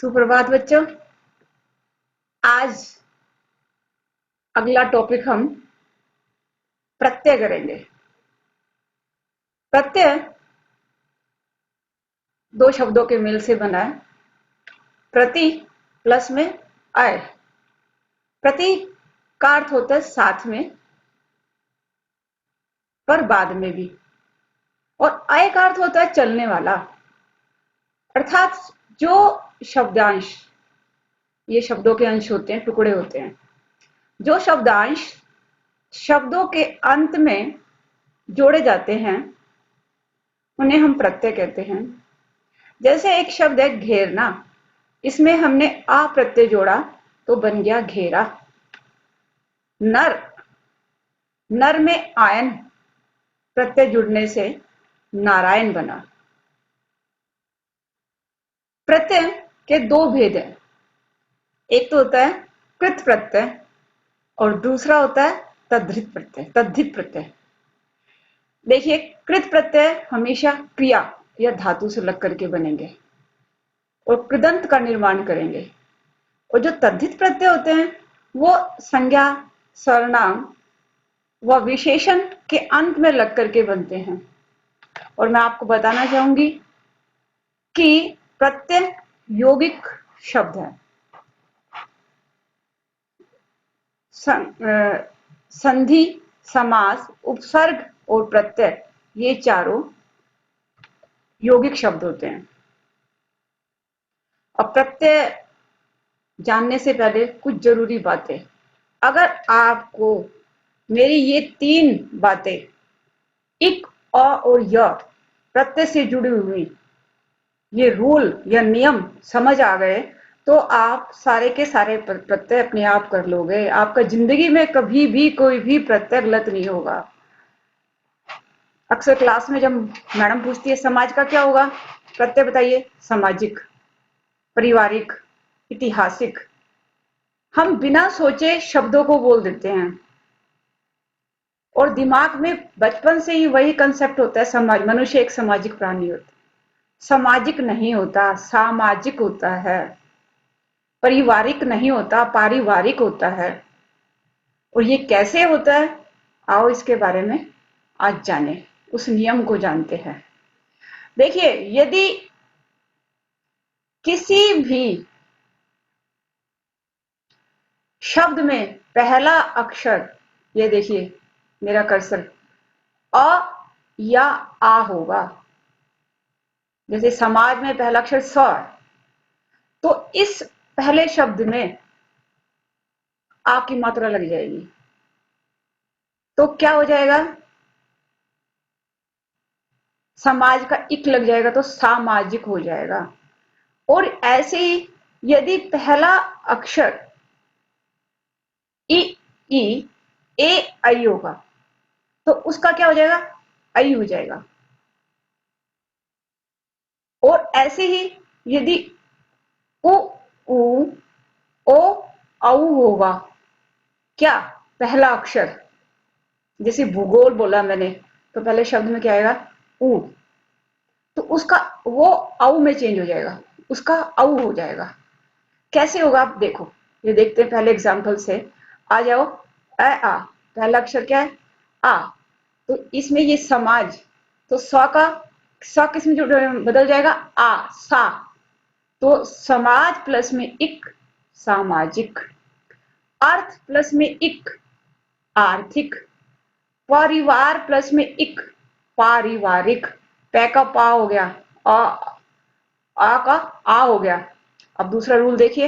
सुप्रभात बच्चों। आज अगला टॉपिक हम प्रत्यय करेंगे। प्रत्यय दो शब्दों के मेल से बना है। प्रति प्लस में अय। प्रति का अर्थ होता है साथ में, पर बाद में भी, और अय का अर्थ होता है चलने वाला। अर्थात जो शब्दांश, ये शब्दों के अंश होते हैं, टुकड़े होते हैं, जो शब्दांश शब्दों के अंत में जोड़े जाते हैं उन्हें हम प्रत्यय कहते हैं। जैसे एक शब्द है घेरना, इसमें हमने आ प्रत्यय जोड़ा तो बन गया घेरा। नर, नर में आयन प्रत्यय जुड़ने से नारायण बना। प्रत्यय के दो भेद हैं, एक तो होता है कृत प्रत्यय और दूसरा होता है तद्धित प्रत्यय। तद्धित प्रत्यय देखिए, कृत प्रत्यय हमेशा क्रिया या धातु से लग करके बनेंगे और कृदंत का निर्माण करेंगे, और जो तद्धित प्रत्यय होते हैं वो संज्ञा, सर्वनाम व विशेषण के अंत में लग करके बनते हैं। और मैं आपको बताना चाहूंगी कि प्रत्यय यौगिक शब्द है। संधि, समास, उपसर्ग और प्रत्यय, ये चारों यौगिक शब्द होते हैं। अब प्रत्यय जानने से पहले कुछ जरूरी बातें। अगर आपको मेरी ये तीन बातें, इक, अ और य, प्रत्यय से जुड़ी हुई ये रूल या नियम समझ आ गए तो आप सारे के सारे प्रत्यय अपने आप कर लोगे। आपका जिंदगी में कभी भी कोई भी प्रत्यय गलत नहीं होगा। अक्सर क्लास में जब मैडम पूछती है समाज का क्या होगा, प्रत्यय बताइए। सामाजिक, पारिवारिक, ऐतिहासिक। हम बिना सोचे शब्दों को बोल देते हैं और दिमाग में बचपन से ही वही कंसेप्ट होता है, समाज, मनुष्य एक सामाजिक प्राणी होता है। सामाजिक नहीं होता, सामाजिक होता है। पारिवारिक नहीं होता, पारिवारिक होता है। और ये कैसे होता है, आओ इसके बारे में आज जाने, उस नियम को जानते हैं। देखिए, यदि किसी भी शब्द में पहला अक्षर, ये देखिए मेरा कर्सर, अ या आ होगा, जैसे समाज में पहला अक्षर स, तो इस पहले शब्द में आ की मात्रा लग जाएगी तो क्या हो जाएगा, समाज का इक लग जाएगा तो सामाजिक हो जाएगा। और ऐसे ही यदि पहला अक्षर इ, ई, ए, आई होगा तो उसका क्या हो जाएगा, आई हो जाएगा। और ऐसे ही यदि उ, ऊ, ओ, औ होगा, क्या, पहला अक्षर, जैसे भूगोल बोला मैंने तो पहले शब्द में क्या आएगा, ऊ, तो उसका वो औ में चेंज हो जाएगा, उसका औ हो जाएगा। कैसे होगा आप देखो, ये देखते हैं पहले एग्जांपल से। आ जाओ, अ आ, पहला अक्षर क्या है, आ, तो इसमें ये समाज, तो स किस में बदल जाएगा, आ, सा, तो समाज प्लस में इक, सामाजिक। अर्थ प्लस में इक, आर्थिक। परिवार प्लस में इक, पारिवारिक। पै का पा हो गया, आ का आ हो गया। अब दूसरा रूल देखिए,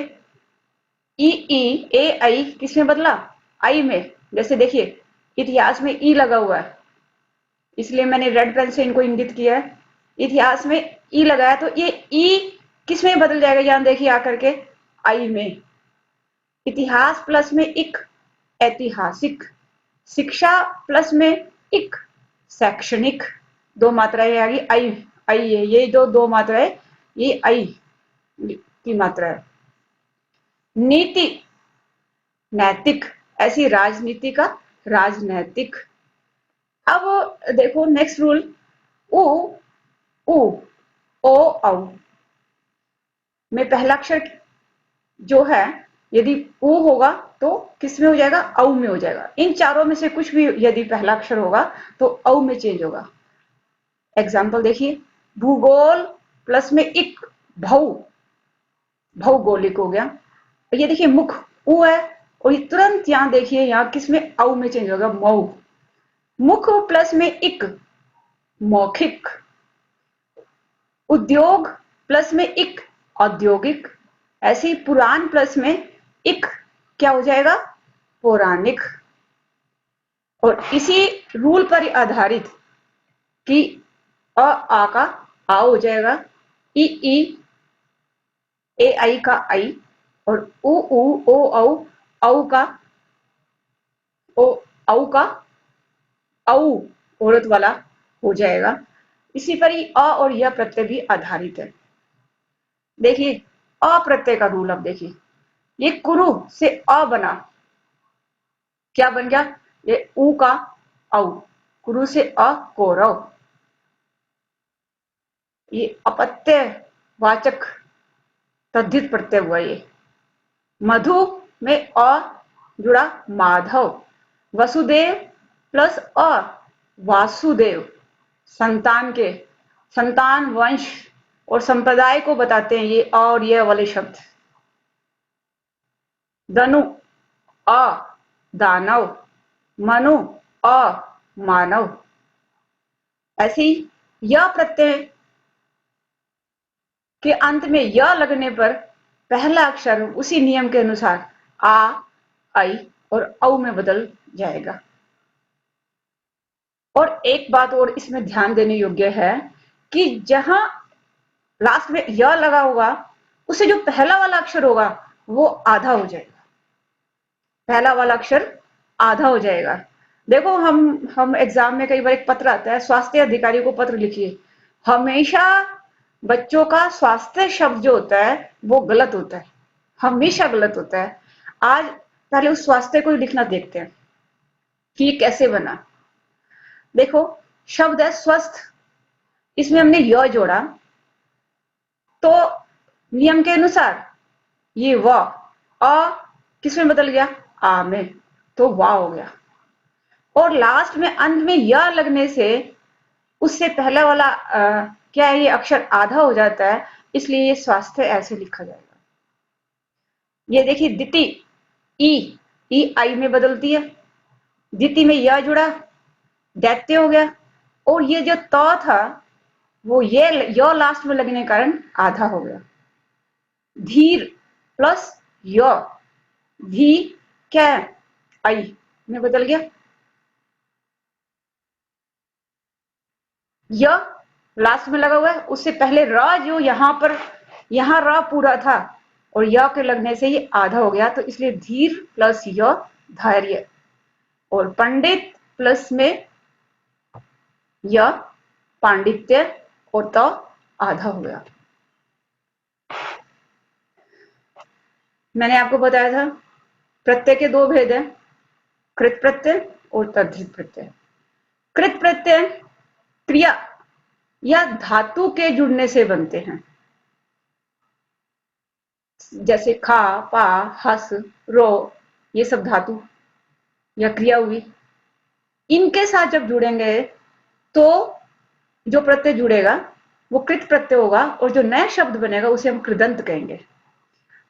ई, ए, आई किसमें बदला, आई में। जैसे देखिए इतिहास में ई लगा हुआ है, इसलिए मैंने रेड पेन से इनको इंगित किया है। इतिहास में ई लगाया तो ये ई किसमें बदल जाएगा, यहां देखिए आकर के, आई में। इतिहास प्लस में इक, ऐतिहासिक। शिक्षा प्लस में इक, शैक्षणिक। दो मात्राएं आ गई, आई, आई है, ये दो मात्राएं, ये आई की मात्रा है। नीति, नैतिक। ऐसी राजनीति का राजनैतिक। अब देखो नेक्स्ट रूल, उ, उ, ओ, औ। में पहला अक्षर जो है यदि ऊ होगा तो किस में हो जाएगा, औ में हो जाएगा। इन चारों में से कुछ भी यदि पहला अक्षर होगा तो औ में चेंज होगा। एग्जाम्पल देखिए, भूगोल प्लस में इक, भऊ, भौगोलिक हो गया। ये देखिए मुख ऊ है और ये तुरंत यहां देखिए यहां किस में, औ में चेंज होगा, मऊ। मुख प्लस में इक, मौखिक। उद्योग प्लस में इक, औद्योगिक। ऐसे ही पुराण प्लस में इक क्या हो जाएगा, पौराणिक। और इसी रूल पर आधारित कि आ का आ हो जाएगा, ई ए आई का आई, और उ ओ औ का ओ, औ का औ औरत वाला हो जाएगा। इसी पर ही अ और यह प्रत्यय भी आधारित है। देखिए अप्रत्यय का रूल, अब देखिए ये कुरु से अ बना, क्या बन गया, ये ऊ का औ, कुरु से अ, कौरव। ये अपत्य वाचक तद्धित प्रत्यय हुआ। ये मधु में अ जुड़ा, माधव। वसुदेव प्लस अ, वासुदेव। संतान के, संतान, वंश और संप्रदाय को बताते हैं ये अ और ये वाले शब्द। धनु अ, दानव। मनु अ, मानव। ऐसे ही यह प्रत्यय के अंत में य लगने पर पहला अक्षर उसी नियम के अनुसार आ, आई और औ में बदल जाएगा। और एक बात और इसमें ध्यान देने योग्य है कि जहां लास्ट में य लगा होगा उसे जो पहला वाला अक्षर होगा वो आधा हो जाएगा, पहला वाला अक्षर आधा हो जाएगा। देखो हम एग्जाम में कई बार एक पत्र आता है, स्वास्थ्य अधिकारी को पत्र लिखिए। हमेशा बच्चों का स्वास्थ्य शब्द जो होता है वो गलत होता है, हमेशा गलत होता है। आज पहले उस स्वास्थ्य को लिखना देखते हैं कि ये कैसे बना। देखो शब्द है स्वस्थ, इसमें हमने य जोड़ा तो नियम के अनुसार ये व, अ किसमें बदल गया, आ में, तो वाह हो गया। और लास्ट में अंत में य लगने से उससे पहला वाला क्या है, ये अक्षर आधा हो जाता है, इसलिए ये स्वास्थ्य ऐसे लिखा जाएगा। ये देखिए दिति, ई आई में बदलती है, दिति में य जुड़ा, दैत्य हो गया। और ये जो त था वो ये य लास्ट में लगने के कारण आधा हो गया। धीर प्लस य, धी क्या है, आई में बदल गया। य लास्ट में लगा हुआ है, उससे पहले र जो यहां पर, यहां र पूरा था और य के लगने से ये आधा हो गया, तो इसलिए धीर प्लस य, धैर्य। और पंडित प्लस में य, पांडित्य, और त आधा हो गया। मैंने आपको बताया था प्रत्यय के दो भेद हैं, कृत प्रत्यय और तद्धित प्रत्यय। कृत प्रत्यय क्रिया या धातु के जुड़ने से बनते हैं, जैसे खा, पा, हस, रो, ये सब धातु या क्रिया हुई। इनके साथ जब जुड़ेंगे तो जो प्रत्यय जुड़ेगा वो कृत प्रत्यय होगा और जो नया शब्द बनेगा उसे हम कृदंत कहेंगे।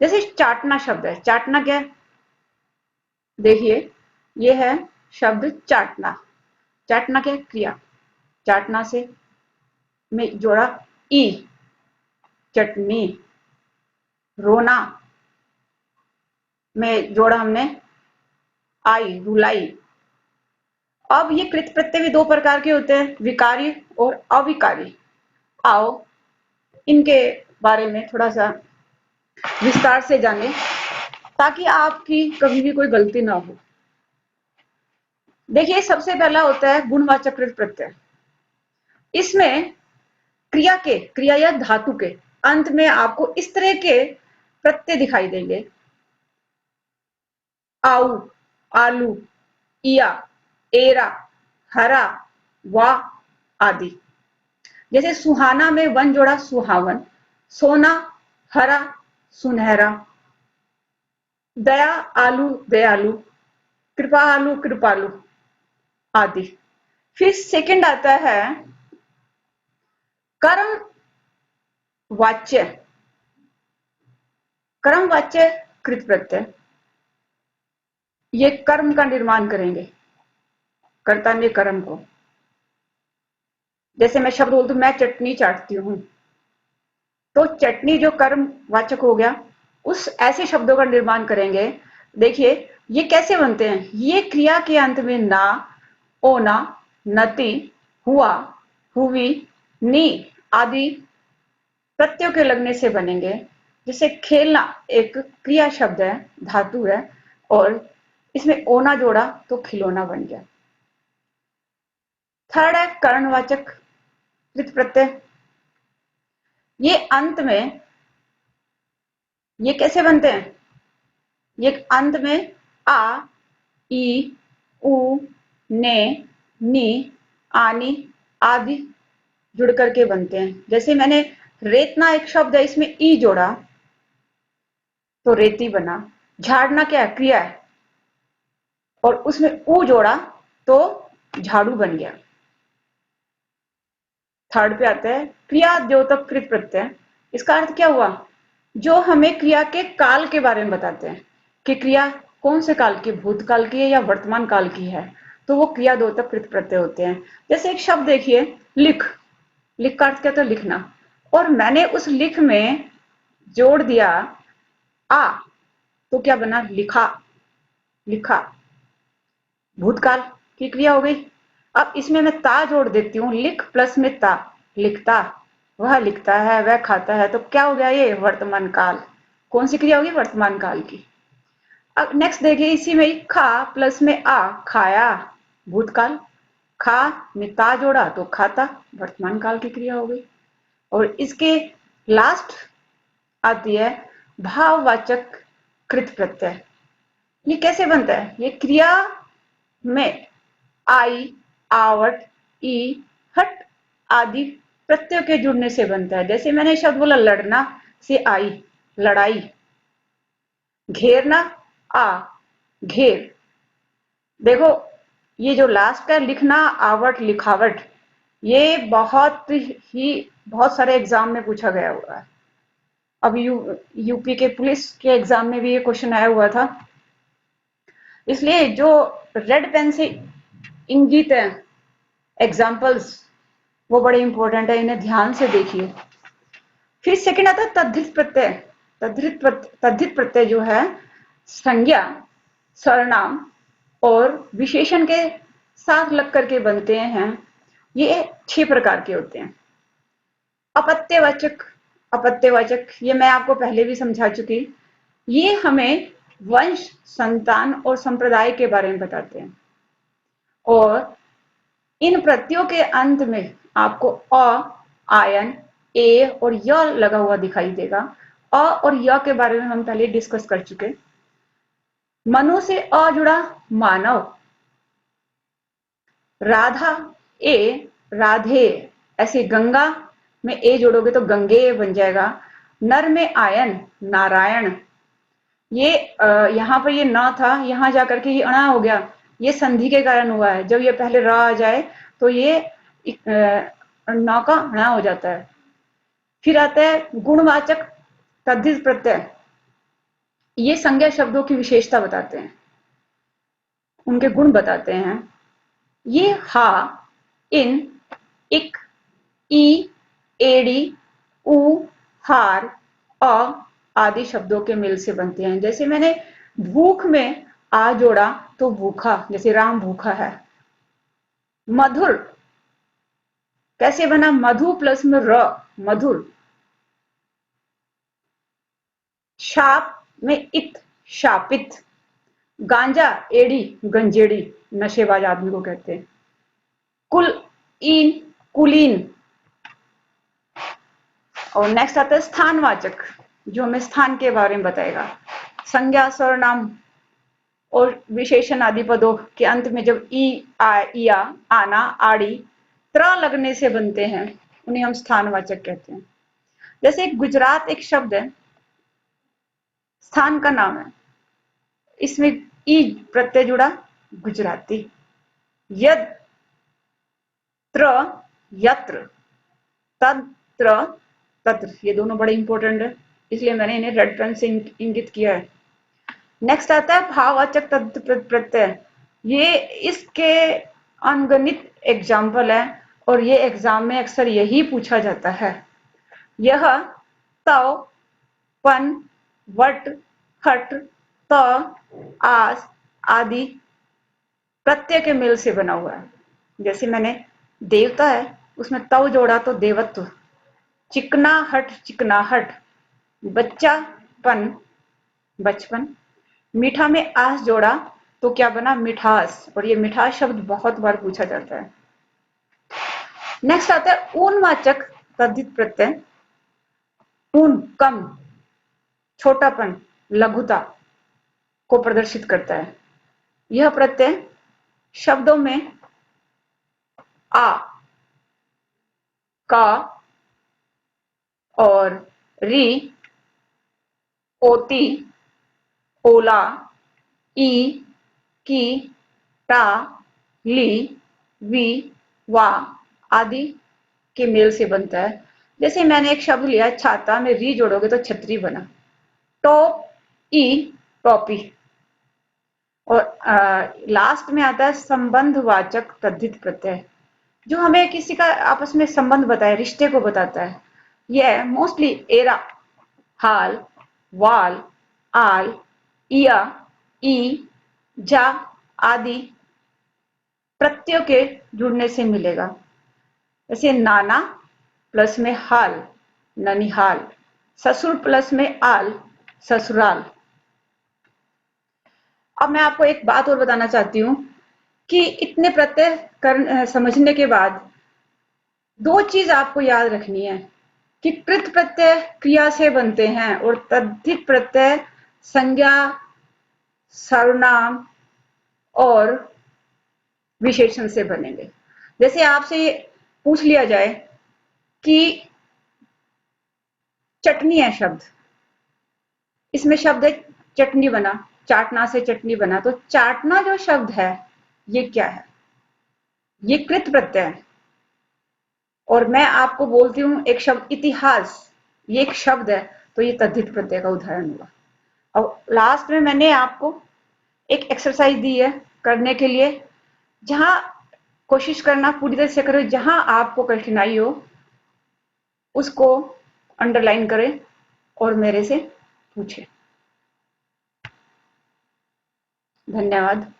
जैसे चाटना शब्द है, चाटना क्या है, देखिए ये है शब्द चाटना। चाटना क्या है, क्रिया। चाटना से में जोड़ा ई, चटनी। रोना में जोड़ा हमने आई, रुलाई। अब ये कृत प्रत्यय भी दो प्रकार के होते हैं, विकारी और अविकारी। आओ इनके बारे में थोड़ा सा विस्तार से जाने ताकि आपकी कभी भी कोई गलती ना हो। देखिए सबसे पहला होता है गुणवाचक कृत प्रत्यय। इसमें क्रिया के, क्रिया या धातु के अंत में आपको इस तरह के प्रत्यय दिखाई देंगे, आऊ, आलू, इया, एरा, हरा, वा आदि। जैसे सुहाना में वन जोड़ा सुहावन, सोना, हरा, सुनहरा, दया आलू दयालु, कृपा आलू कृपालु आदि। फिर सेकंड आता है कर्म वाच्य। कर्म वाच्य कृत प्रत्यय, ये कर्म का निर्माण करेंगे, कर्ता ने कर्म को। जैसे मैं शब्द बोलती हूं मैं चटनी चाटती हूं, तो चटनी जो कर्म वाचक हो गया, उस ऐसे शब्दों का निर्माण करेंगे। देखिए ये कैसे बनते हैं, ये क्रिया के अंत में ना, ओना, नति, हुआ, हुई, नी आदि प्रत्ययों के लगने से बनेंगे। जैसे खेलना एक क्रिया शब्द है, धातु है, और इसमें ओना जोड़ा तो खिलौना बन गया। थर्ड है कर्णवाचक कृत प्रत्यय। ये अंत में, ये कैसे बनते हैं, ये अंत में आ, ई, उ, ने, नी, आनी आदि जुड़ करके बनते हैं। जैसे मैंने रेतना एक शब्द है, इसमें ई जोड़ा तो रेती बना। झाड़ना क्या है, क्रिया है, और उसमें ऊ जोड़ा तो झाड़ू बन गया। थर्ड पे आता है क्रिया द्योतक कृत प्रत्यय। इसका अर्थ क्या हुआ, जो हमें क्रिया के काल के बारे में बताते हैं कि क्रिया कौन से काल की, भूतकाल की है या वर्तमान काल की है, तो वो क्रिया द्योतक कृत प्रत्यय होते हैं। जैसे एक शब्द देखिए लिख, लिख का अर्थ क्या था, लिखना, और मैंने उस लिख में जोड़ दिया आ, तो क्या बना, लिखा, लिखा, भूतकाल की क्रिया हो गई। अब इसमें मैं ता जोड़ देती हूँ, लिख प्लस में ता, लिखता, वह लिखता है, वह खाता है, तो क्या हो गया, ये वर्तमान काल। कौन सी क्रिया होगी, वर्तमान काल की। अब नेक्स्ट देखिए, इसी में खा प्लस में आ, खाया, भूतकाल, खा में ता जोड़ा तो खाता, वर्तमान काल की क्रिया हो गई। और इसके लास्ट आती है भाववाचक कृत प्रत्यय। ये कैसे बनता है, ये क्रिया में आई, आवट, ई, हट आदि प्रत्ययों के जुड़ने से बनता है। जैसे मैंने शब्द बोला लड़ना से आई, लड़ाई, घेरना आ, घेर। देखो ये जो लास्ट का लिखना, आवट, लिखावट, ये बहुत सारे एग्जाम में पूछा गया हुआ है। अब यूपी के पुलिस के एग्जाम में भी ये क्वेश्चन आया हुआ था। इसलिए जो रेड पेन से इंगित है एग्जाम्पल्स, वो बड़े इंपॉर्टेंट है, इन्हें ध्यान से देखिए। फिर सेकंड आता है तद्धित प्रत्यय। तद्धित प्रत्यय जो है संज्ञा, सर्वनाम और विशेषण के साथ लग करके बनते हैं। ये 6 प्रकार के होते हैं। अपत्यवाचक, अपत्यवाचक ये मैं आपको पहले भी समझा चुकी। ये हमें वंश, संतान और संप्रदाय के बारे में बताते हैं। और इन प्रत्ययों के अंत में आपको अ, आयन, ए और य लगा हुआ दिखाई देगा। अ और य के बारे में हम पहले डिस्कस कर चुके। मनु से अ जुड़ा मानव, राधा ए, राधे, ऐसे गंगा में ए जोड़ोगे तो गंगे बन जाएगा। नर में आयन, नारायण। ये यहाँ पर ये ना था, यहाँ जाकर के ये अणा हो गया, ये संधि के कारण हुआ है। जब ये पहले र आ जाए तो ये ना का अणा हो जाता है। फिर आता है गुणवाचक तद्धित प्रत्यय। ये संज्ञा शब्दों की विशेषता बताते हैं, उनके गुण बताते हैं। ये हा, इन, इक, ई, एड़ी, उ, हार, अ आदि शब्दों के मेल से बनते हैं। जैसे मैंने भूख में आ जोड़ा तो भूखा, जैसे राम भूखा है। मधुर कैसे बना, मधु प्लस में र, मधुर। शाप में इत, शापित। गांजा एड़ी, गंजेड़ी, नशेबाज आदमी को कहते हैं। कुल इन, कुलीन। और नेक्स्ट आता है स्थानवाचक, जो हमें स्थान के बारे में बताएगा। संज्ञा, सर्वनाम और विशेषण आदि पदों के अंत में जब ई, आ, इया, आना, आड़ी, त्र लगने से बनते हैं, उन्हें हम स्थानवाचक कहते हैं। जैसे गुजरात एक शब्द है, स्थान का नाम है, इसमें ई प्रत्यय जुड़ा, गुजराती। यत्र, यत्र, तत्र, तत्र, ये दोनों बड़े इंपॉर्टेंट है, इसलिए मैंने इन्हें रेड पेन से इंगित किया है। नेक्स्ट आता है भाववाचक तद्धित प्रत्यय। ये इसके अनगणित एग्जाम्पल है और ये एग्जाम में अक्सर यही पूछा जाता है। यह तव, पन, वट, हट, त, आस आदि प्रत्यय के मेल से बना हुआ है। जैसे मैंने देवता है, उसमें तव जोड़ा तो देवत्व, चिकनाहट, चिकनाहट, बच्चापन, बचपन, मीठा में आस जोड़ा तो क्या बना, मिठास, और ये मिठास शब्द बहुत बार पूछा जाता है। नेक्स्ट आता है ऊनवाचक तद्धित प्रत्यय। ऊन कम, छोटापन, लघुता को प्रदर्शित करता है। यह प्रत्यय शब्दों में आ, का और री, ओती, ओला, ई, की, टा, ली, वी, वा आदि के मेल से बनता है। जैसे मैंने एक शब्द लिया छाता, में री जोड़ोगे तो छतरी बना। टॉप, ई, टॉपी। और लास्ट में आता है संबंधवाचक तद्धित प्रत्यय, जो हमें किसी का आपस में संबंध बताए, रिश्ते को बताता है। यह मोस्टली एरा, हाल, वाल, आल, इया, ई, जा आदि प्रत्ययों के जुड़ने से मिलेगा। जैसे नाना प्लस में हाल, ननिहाल, ससुर प्लस में आल, ससुराल। अब मैं आपको एक बात और बताना चाहती हूँ कि इतने प्रत्यय समझने के बाद दो चीज आपको याद रखनी है कि कृत प्रत्यय क्रिया से बनते हैं और तद्धित प्रत्यय संज्ञा, सर्वनाम और विशेषण से बनेंगे। जैसे आपसे पूछ लिया जाए कि चटनी है शब्द, इसमें शब्द है चटनी बना, चाटना से चटनी बना, तो चाटना जो शब्द है ये क्या है, ये कृत प्रत्यय है। और मैं आपको बोलती हूँ एक शब्द इतिहास, ये एक शब्द है, तो ये तद्धित प्रत्यय का उदाहरण हुआ। और लास्ट में मैंने आपको एक एक्सरसाइज दी है करने के लिए, जहां कोशिश करना पूरी तरह से करो, जहां आपको कठिनाई हो उसको अंडरलाइन करें और मेरे से पूछें। धन्यवाद।